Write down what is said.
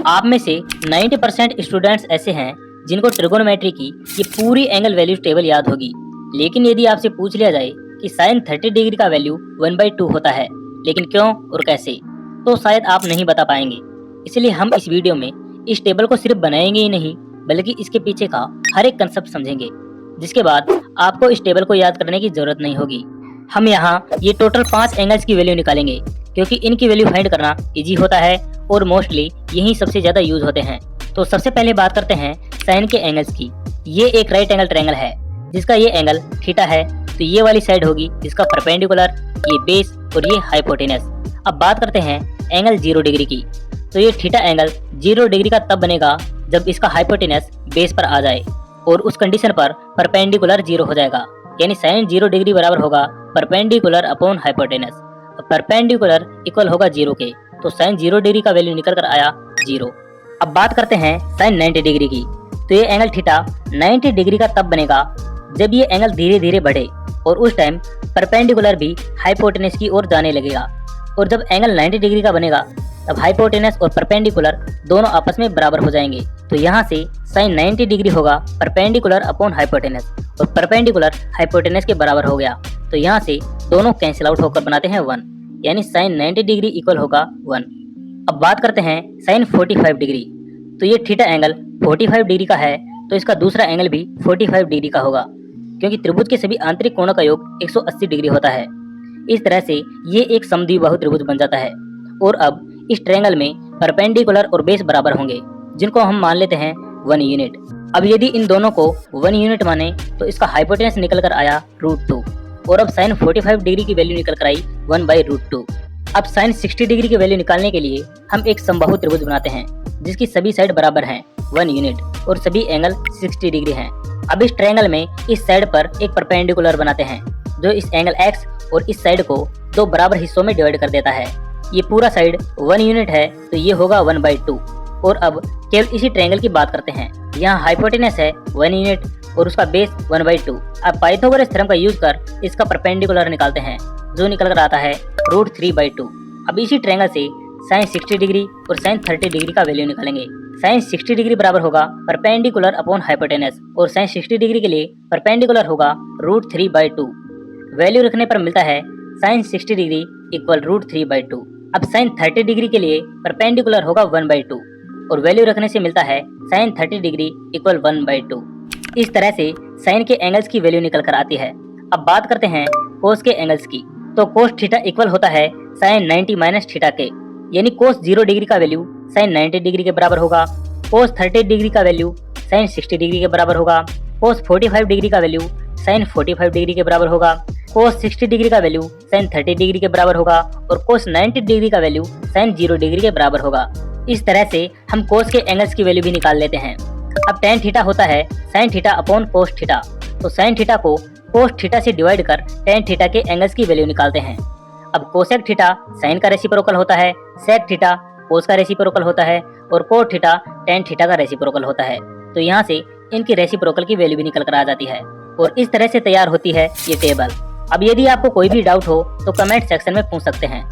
आप में से 90% स्टूडेंट्स ऐसे हैं जिनको ट्रिगोनोमेट्री की ये पूरी एंगल वैल्यू टेबल याद होगी, लेकिन यदि आपसे पूछ लिया जाए कि साइन 30 डिग्री का वैल्यू 1/2 होता है, लेकिन क्यों और कैसे, तो शायद आप नहीं बता पाएंगे। इसलिए हम इस वीडियो में इस टेबल को सिर्फ बनाएंगे ही नहीं, बल्कि इसके पीछे का हर एक कंसेप्ट समझेंगे, जिसके बाद आपको इस टेबल को याद करने की जरूरत नहीं होगी। हम यहाँ ये टोटल 5 एंगल्स की वैल्यू निकालेंगे, क्योंकि इनकी वैल्यू फाइंड करना इजी होता है और मोस्टली यही सबसे ज्यादा यूज होते हैं। तो सबसे पहले बात करते हैं साइन के एंगल्स की। ये एक राइट एंगल ट्रायंगल है जिसका ये एंगल थीटा है, तो ये वाली साइड होगी जिसका परपेंडिकुलर, ये बेस और ये हाइपोटेनस। अब बात करते हैं एंगल 0 डिग्री की। तो ये थीटा एंगल 0 डिग्री का तब बनेगा जब इसका हाइपोटेनस बेस पर आ जाए और उस कंडीशन पर परपेंडिकुलर 0 हो जाएगा, यानी साइन 0 डिग्री बराबर होगा perpendicular upon hypotenuse. Perpendicular equal होगा 0 के, तो साइन 0 डिग्री का वैल्यू निकल कर आया 0। अब बात करते हैं साइन 90 डिग्री की। तो ये एंगल थीटा 90 डिग्री का तब बनेगा जब ये एंगल धीरे धीरे बढ़े और उस टाइम परपेंडिकुलर भी हाइपोटेनस की ओर जाने लगेगा। और जब एंगल 90 डिग्री का बनेगा तब हाइपोटेनस और परपेंडिकुलर दोनों आपस में बराबर हो जाएंगे। तो यहाँ से साइन 90 डिग्री होगा परपेंडिकुलर अपॉन हाइपोटेनस, और परपेंडिकुलर हाइपोटेनस के बराबर हो गया। तो यहाँ से दोनों कैंसिल आउट होकर बनाते हैं 1, यानी साइन 90 डिग्री इक्वल होगा 1। अब बात करते हैं साइन 45 डिग्री। तो ये थीटा एंगल 45 डिग्री का है, तो इसका दूसरा एंगल भी 45 डिग्री का होगा, क्योंकि त्रिभुज के सभी आंतरिक कोणों का योग 180 डिग्री होता है। इस तरह से ये एक समद्विबाहु त्रिभुज बन जाता है। और अब इस ट्रायंगल में परपेंडिकुलर और बेस बराबर होंगे, जिनको हम मान लेते हैं 1 यूनिट। अब यदि इन दोनों को 1 यूनिट माने तो इसका हाइपोटेनस निकल कर आया √2, और अब साइन 45 डिग्री की वैल्यू निकल कर आई 1/√2। अब साइन 60 डिग्री की वैल्यू निकालने के लिए हम एक समबाहु त्रिभुज बनाते हैं जिसकी सभी साइड बराबर हैं 1 यूनिट और सभी एंगल 60 डिग्री हैं। अब इस ट्रायंगल में इस साइड पर एक परपेंडिकुलर बनाते हैं जो इस एंगल x और इस साइड को 2 बराबर हिस्सों में डिवाइड कर देता है। ये पूरा साइड 1 यूनिट है, तो ये होगा 1/2। और अब केवल इसी ट्रायंगल की बात करते हैं। यहाँ हाइपोटेनस है 1 यूनिट और उसका बेस 1/2। अब पाइथागोरस थ्योरम का यूज कर इसका परपेंडिकुलर निकालते हैं, जो निकल कर आता है √3/2। अब इसी ट्रायंगल से साइन 60 डिग्री और साइन 30 डिग्री का वैल्यू निकालेंगे। साइन 60 डिग्री बराबर होगा परपेंडिकुलर अपॉन हाइपोटेनस, और साइन 60 डिग्री के लिए परपेंडिकुलर होगा √3/2। वैल्यू रखने पर मिलता है साइन 60 डिग्री इक्वल √3/2। अब साइन 30 डिग्री के लिए परपेंडिकुलर होगा 1/2, और वैल्यू रखने से मिलता है साइन 30 डिग्री इक्वल 1/2। इस तरह से साइन के एंगल्स की वैल्यू निकल कर आती है। अब बात करते हैं कोस के एंगल्स की। तो कोस थीटा इक्वल होता है साइन 90 माइनस थीटा के, यानी कोस 0 डिग्री का वैल्यू साइन 90 डिग्री के बराबर होगा। कोस 30 डिग्री का वैल्यू साइन 60 डिग्री के बराबर होगा। कोस 45 डिग्री का वैल्यू साइन 45 डिग्री के बराबर होगा। कोस 60 डिग्री का वैल्यू साइन 30 डिग्री के बराबर होगा, और कोस 90 डिग्री का वैल्यू साइन 0 डिग्री के बराबर होगा। इस तरह से हम कोस के एंगल्स की वैल्यू भी निकाल लेते हैं। अब टेन थीटा होता है sine theta upon cos theta, तो साइन थीटा को कोस थीटा से डिवाइड कर टेन थीटा के एंगल्स की वैल्यू निकालते हैं। अब कोसेक थीटा साइन का रेसिप्रोकल होता है, सेक थीटा कोस का रेसिप्रोकल होता है, और कोट थीटा टेन थीटा का रेसिप्रोकल होता है। तो यहाँ से इनकी रेसिप्रोकल की वैल्यू भी निकल कर आ जाती है, और इस तरह से तैयार होती है ये टेबल। अब यदि आपको कोई भी डाउट हो तो कमेंट सेक्शन में पूछ सकते हैं।